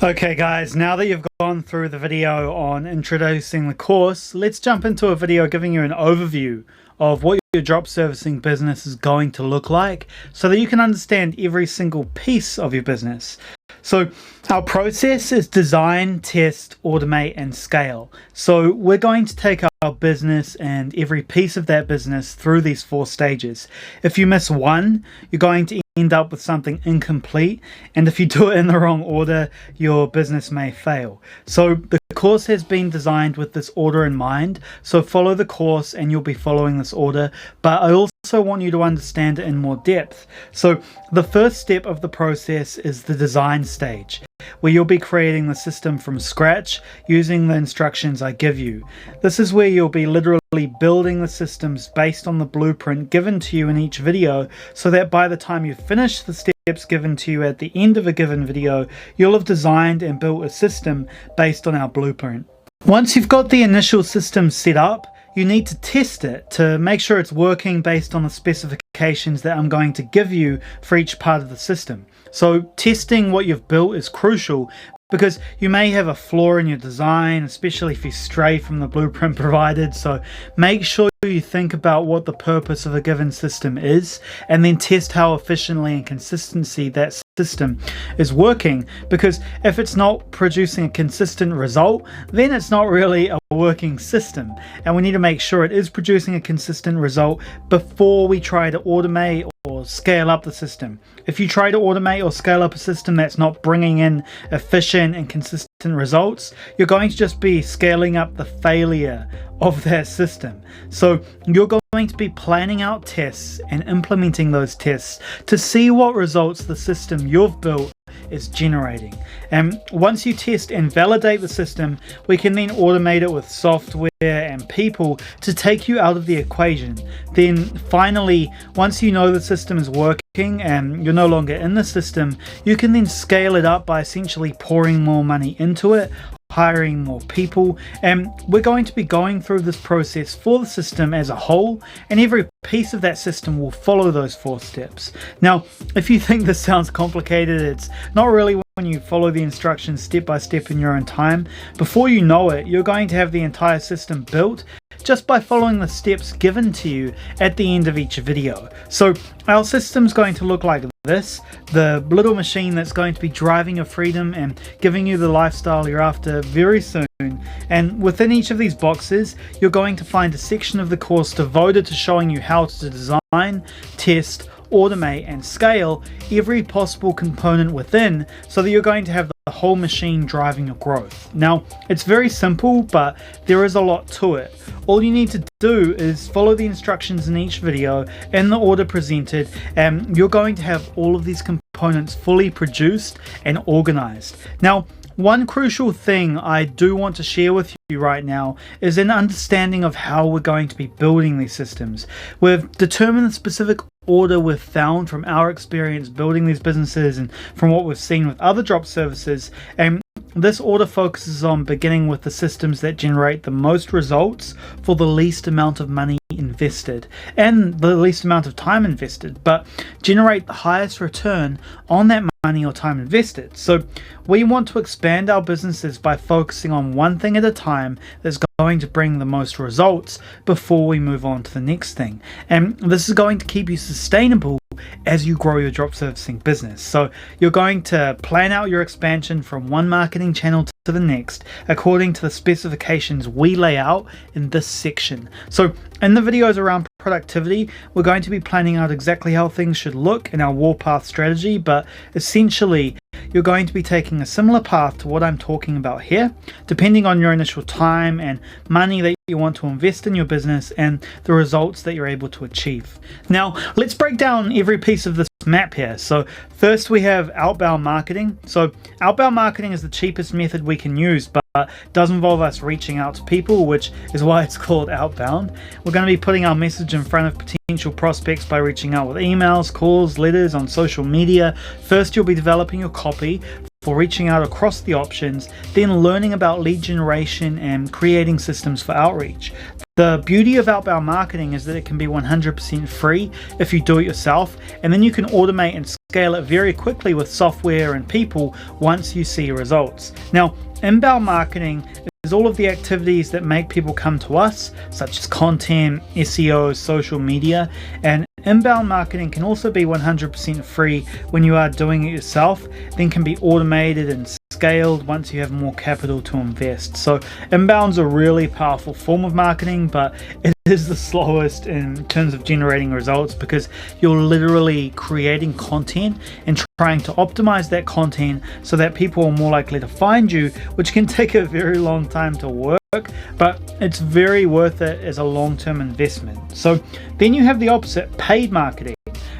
Okay guys, now that you've gone through the video on introducing the course, let's jump into a video giving you an overview of what your drop servicing business is going to look like so that you can understand every single piece of your business. So our process is design, test, automate, and scale. So we're going to take our business and every piece of that business through these 4 stages. If you miss one, you're going to end up with something incomplete, and if you do it in the wrong order, your business may fail. So the course has been designed with this order in mind, so follow the course and you'll be following this order, but I also want you to understand it in more depth. So the first step of the process is the design stage, where you'll be creating the system from scratch using the instructions I give you. This is where you'll be literally building the systems based on the blueprint given to you in each video, so that by the time you finish the steps given to you at the end of a given video, you'll have designed and built a system based on our blueprint. Once you've got the initial system set up, you need to test it to make sure it's working based on the specifications that I'm going to give you for each part of the system. So testing what you've built is crucial, because you may have a flaw in your design, especially if you stray from the blueprint provided. So make sure you think about what the purpose of a given system is, and then test how efficiently and consistency that system is working, because if it's not producing a consistent result, then it's not really a working system, and we need to make sure it is producing a consistent result before we try to automate or scale up the system. If you try to automate or scale up a system that's not bringing in efficient and consistent results, you're going to just be scaling up the failure of that system. So you're going to be planning out tests and implementing those tests to see what results the system you've built is generating. And once you test and validate the system, we can then automate it with software and people to take you out of the equation. Then finally, once you know the system is working and you're no longer in the system, you can then scale it up by essentially pouring more money into it, hiring more people, and we're going to be going through this process for the system as a whole, and every piece of that system will follow those 4 steps. Now, if you think this sounds complicated, it's not really when you follow the instructions step by step in your own time. Before you know it, you're going to have the entire system built just by following the steps given to you at the end of each video. So our system's going to look like this, the little machine that's going to be driving your freedom and giving you the lifestyle you're after very soon. And within each of these boxes, you're going to find a section of the course devoted to showing you how to design, test, automate, and scale every possible component within, so that you're going to have the whole machine driving your growth. Now, it's very simple, but there is a lot to it. All you need to do is follow the instructions in each video in the order presented, and you're going to have all of these components fully produced and organized. Now, one crucial thing I do want to share with you right now is an understanding of how we're going to be building these systems. We've determined the specific order we've found from our experience building these businesses and from what we've seen with other drop services, and this order focuses on beginning with the systems that generate the most results for the least amount of money invested and the least amount of time invested, but generate the highest return on that money or time invested. So we want to expand our businesses by focusing on one thing at a time that's going to bring the most results before we move on to the next thing. And this is going to keep you sustainable as you grow your drop servicing business. So you're going to plan out your expansion from one marketing channel to the next according to the specifications we lay out in this section. So in the videos around productivity, we're going to be planning out exactly how things should look in our warpath strategy, but essentially you're going to be taking a similar path to what I'm talking about here, depending on your initial time and money that you want to invest in your business and the results that you're able to achieve. Now, let's break down every piece of this map here. So first we have outbound marketing. So outbound marketing is the cheapest method we can use, but does involve us reaching out to people, which is why it's called outbound. We're going to be putting our message in front of potential prospects by reaching out with emails, calls, letters on social media. First, you'll be developing your copy for reaching out across the options, then learning about lead generation and creating systems for outreach. The beauty of outbound marketing is that it can be 100% free if you do it yourself, and then you can automate and scale it very quickly with software and people once you see results. Now, inbound marketing is all of the activities that make people come to us, such as content, SEO, social media, and inbound marketing can also be 100% free when you are doing it yourself, then can be automated and scaled once you have more capital to invest. So inbound's a really powerful form of marketing, but it is the slowest in terms of generating results because you're literally creating content and trying to optimize that content so that people are more likely to find you, which can take a very long time to work, but it's very worth it as a long-term investment. So then you have the opposite, paid marketing.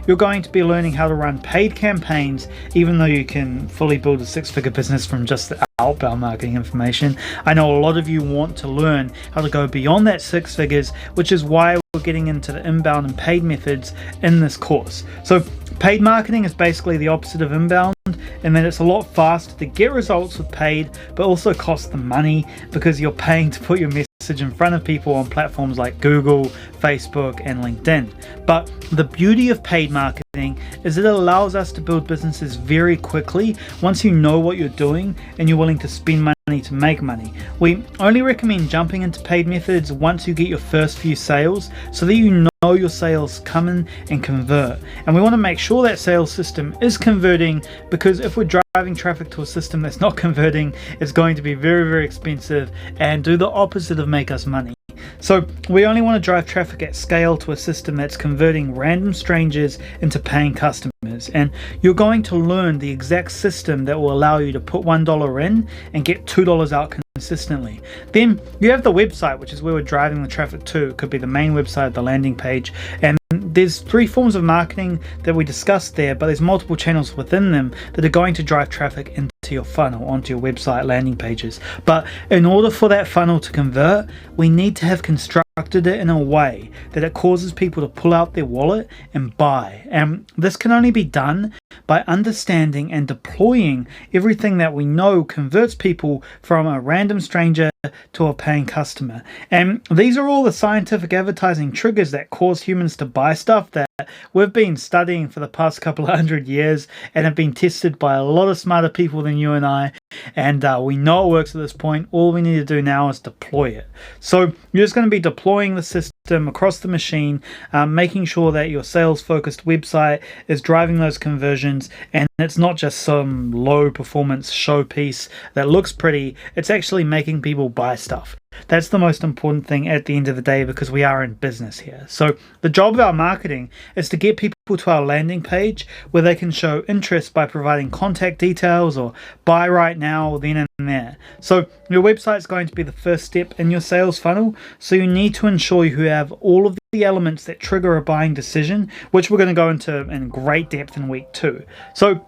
You're going to be learning how to run paid campaigns, even though you can fully build a six-figure business from just the outbound marketing information. I know a lot of you want to learn how to go beyond that six figures, which is why we're getting into the inbound and paid methods in this course. So paid marketing is basically the opposite of inbound, and that it's a lot faster to get results with paid, but also costs them money because you're paying to put your message in front of people on platforms like Google, Facebook, and LinkedIn. But the beauty of paid marketing is it allows us to build businesses very quickly once you know what you're doing and you're willing to spend money to make money. We only recommend jumping into paid methods once you get your first few sales so that you know your sales come in and convert. And we want to make sure that sales system is converting, because if we're driving traffic to a system that's not converting, it's going to be very, very expensive and do the opposite of make us money. So we only want to drive traffic at scale to a system that's converting random strangers into paying customers. And you're going to learn the exact system that will allow you to put $1 in and get $2 out consistently. Then you have the website, which is where we're driving the traffic to. It could be the main website, the landing page, and there's three forms of marketing that we discussed there, but there's multiple channels within them that are going to drive traffic into your funnel, onto your website landing pages. But in order for that funnel to convert, we need to have constructed it in a way that it causes people to pull out their wallet and buy. And this can only be done by understanding and deploying everything that we know converts people from a random stranger to a paying customer. And these are all the scientific advertising triggers that cause humans to buy stuff that we've been studying for the past couple of 100 years and have been tested by a lot of smarter people than you and I. And we know it works at this point. All we need to do now is deploy it. So you're just going to be deploying the system across the machine, making sure that your sales focused website is driving those conversions, and it's not just some low performance showpiece that looks pretty. It's actually making people buy stuff. That's the most important thing at the end of the day, because we are in business here. So the job of our marketing is to get people to our landing page where they can show interest by providing contact details or buy right now, then and there. So your website is going to be the first step in your sales funnel. So you need to ensure you have all of the elements that trigger a buying decision, which we're going to go into in great depth in week 2. So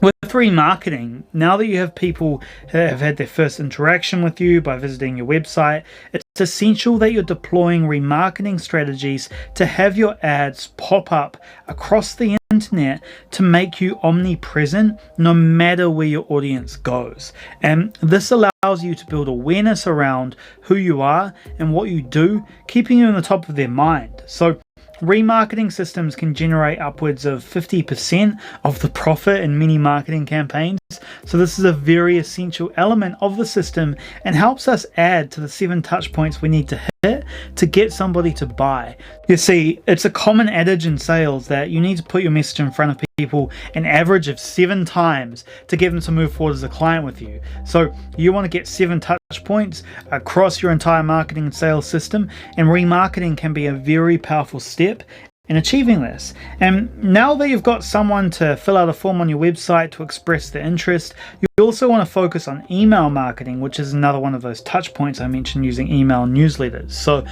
with remarketing, now that you have people that have had their first interaction with you by visiting your website, it's essential that you're deploying remarketing strategies to have your ads pop up across the internet to make you omnipresent no matter where your audience goes. And this allows you to build awareness around who you are and what you do, keeping you on the top of their mind. So remarketing systems can generate upwards of 50% of the profit in many marketing campaigns. So this is a very essential element of the system and helps us add to the 7 touch points we need to hit to get somebody to buy. You see, it's a common adage in sales that you need to put your message in front of people an average of 7 times to get them to move forward as a client with you. So you want to get 7 touch points across your entire marketing and sales system, and remarketing can be a very powerful step in achieving this. And now that you've got someone to fill out a form on your website to express their interest, you also want to focus on email marketing, which is another one of those touch points I mentioned using email newsletters. So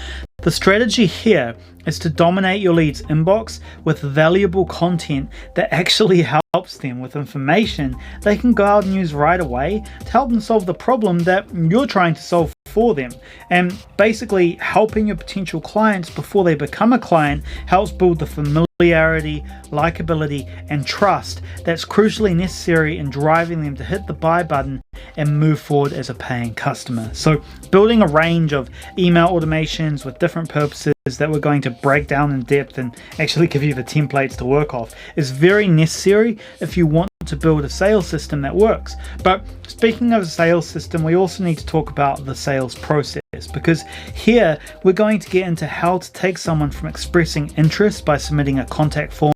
the strategy here is to dominate your leads inbox with valuable content that actually helps them with information they can go out and use right away to help them solve the problem that you're trying to solve for them. And basically helping your potential clients before they become a client helps build the familiarity, likability, and trust that's crucially necessary in driving them to hit the buy button and move forward as a paying customer. So building a range of email automations with different purposes that we're going to break down in depth and actually give you the templates to work off is very necessary if you want to build a sales system that works. But speaking of a sales system, we also need to talk about the sales process, because here we're going to get into how to take someone from expressing interest by submitting a contact form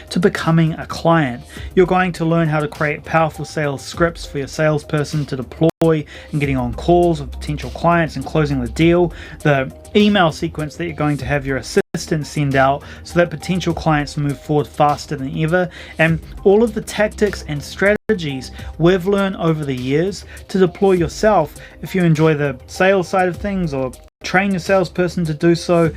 to becoming a client. You're going to learn how to create powerful sales scripts for your salesperson to deploy and getting on calls with potential clients and closing the deal, the email sequence that you're going to have your assistant send out so that potential clients move forward faster than ever, and all of the tactics and strategies we've learned over the years to deploy yourself if you enjoy the sales side of things or train your salesperson to do so.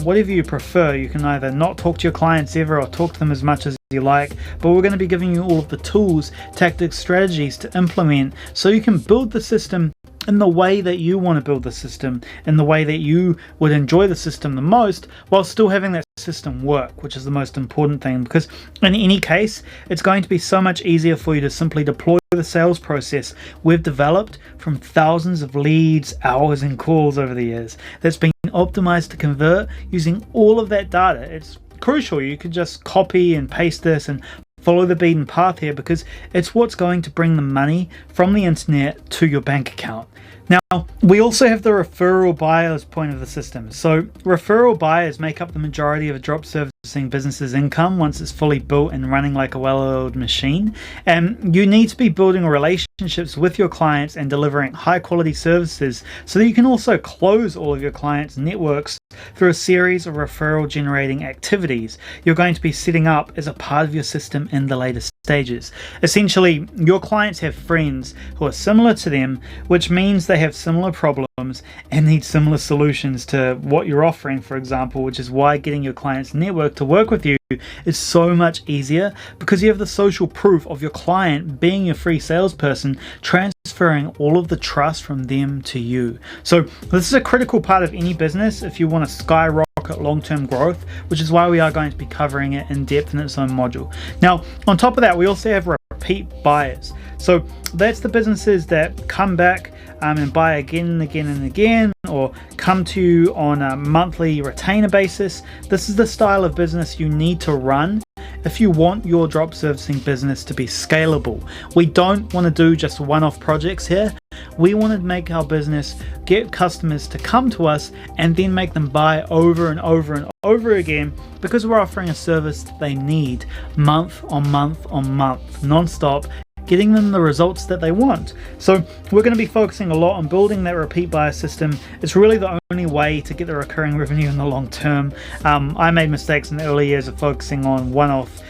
Whatever you prefer. You can either not talk to your clients ever or talk to them as much as you like, but we're going to be giving you all of the tools, tactics, strategies to implement so you can build the system in the way that you want to build the system, in the way that you would enjoy the system the most, while still having that system work, which is the most important thing, because in any case, it's going to be so much easier for you to simply deploy the sales process we've developed from thousands of leads, hours, and calls over the years that's been optimized to convert using all of that data. It's crucial. You can just copy and paste this and follow the beaten path here, because it's what's going to bring the money from the internet to your bank account. Now, we also have the referral buyers point of the system. So referral buyers make up the majority of a drop servicing business's income once it's fully built and running like a well-oiled machine. And you need to be building relationships with your clients and delivering high quality services so that you can also close all of your clients' networks through a series of referral generating activities you're going to be setting up as a part of your system in the later stages. Essentially, your clients have friends who are similar to them, which means they have similar problems and need similar solutions to what you're offering, for example, which is why getting your clients' network to work with you is so much easier, because you have the social proof of your client being your free salesperson, transferring all of the trust from them to you. So this is a critical part of any business if you want to skyrocket long-term growth, which is why we are going to be covering it in depth in its own module. Now, on top of that, we also have repeat buyers. So that's the businesses that come back and buy again and again and again, or come to you on a monthly retainer basis. This is the style of business you need to run if you want your drop servicing business to be scalable. We don't want to do just one-off projects here. We want to make our business get customers to come to us and then make them buy over and over and over again, because we're offering a service that they need month on month on month, non-stop, getting them the results that they want. So we're going to be focusing a lot on building that repeat buyer system. It's really the only way to get the recurring revenue in the long term. I made mistakes in the early years of focusing on one-off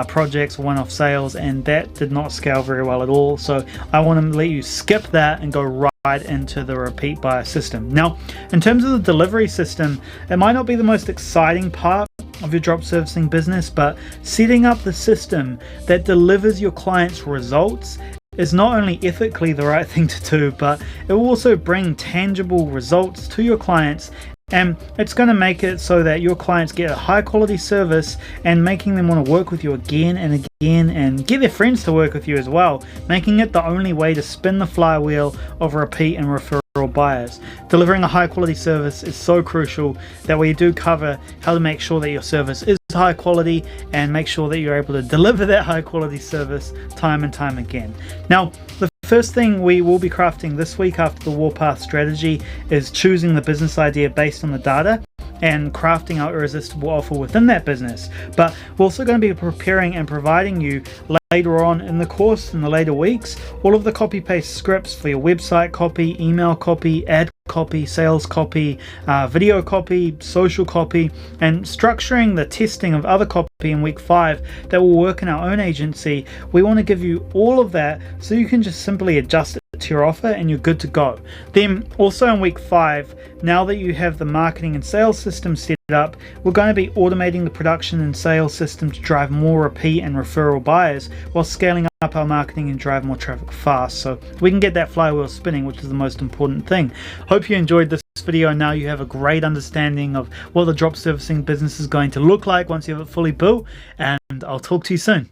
projects, one-off sales, and that did not scale very well at all. So I want to let you skip that and go right into the repeat buyer system. Now, in terms of the delivery system, it might not be the most exciting part of your drop servicing business, but setting up the system that delivers your clients results is not only ethically the right thing to do, but it will also bring tangible results to your clients, and it's going to make it so that your clients get a high quality service and making them want to work with you again and again and get their friends to work with you as well, making it the only way to spin the flywheel of repeat and referral buyers. Delivering a high quality service is so crucial that we do cover how to make sure that your service is high quality and make sure that you're able to deliver that high quality service time and time again. Now, the first thing we will be crafting this week after the Warpath strategy is choosing the business idea based on the data and crafting our irresistible offer within that business. But we're also going to be preparing and providing you later on in the course, in the later weeks, all of the copy paste scripts for your website copy, email copy, ad copy, sales copy, video copy, social copy, and structuring the testing of other copy in week 5 that will work in our own agency. We want to give you all of that so you can just simply adjust it to your offer and you're good to go. Then also in week 5, now that you have the marketing and sales system set up, we're going to be automating the production and sales system to drive more repeat and referral buyers while scaling up our marketing and drive more traffic fast, so we can get that flywheel spinning, which is the most important thing. Hope you enjoyed this video. Now you have a great understanding of what the drop servicing business is going to look like once you have it fully built, and I'll talk to you soon.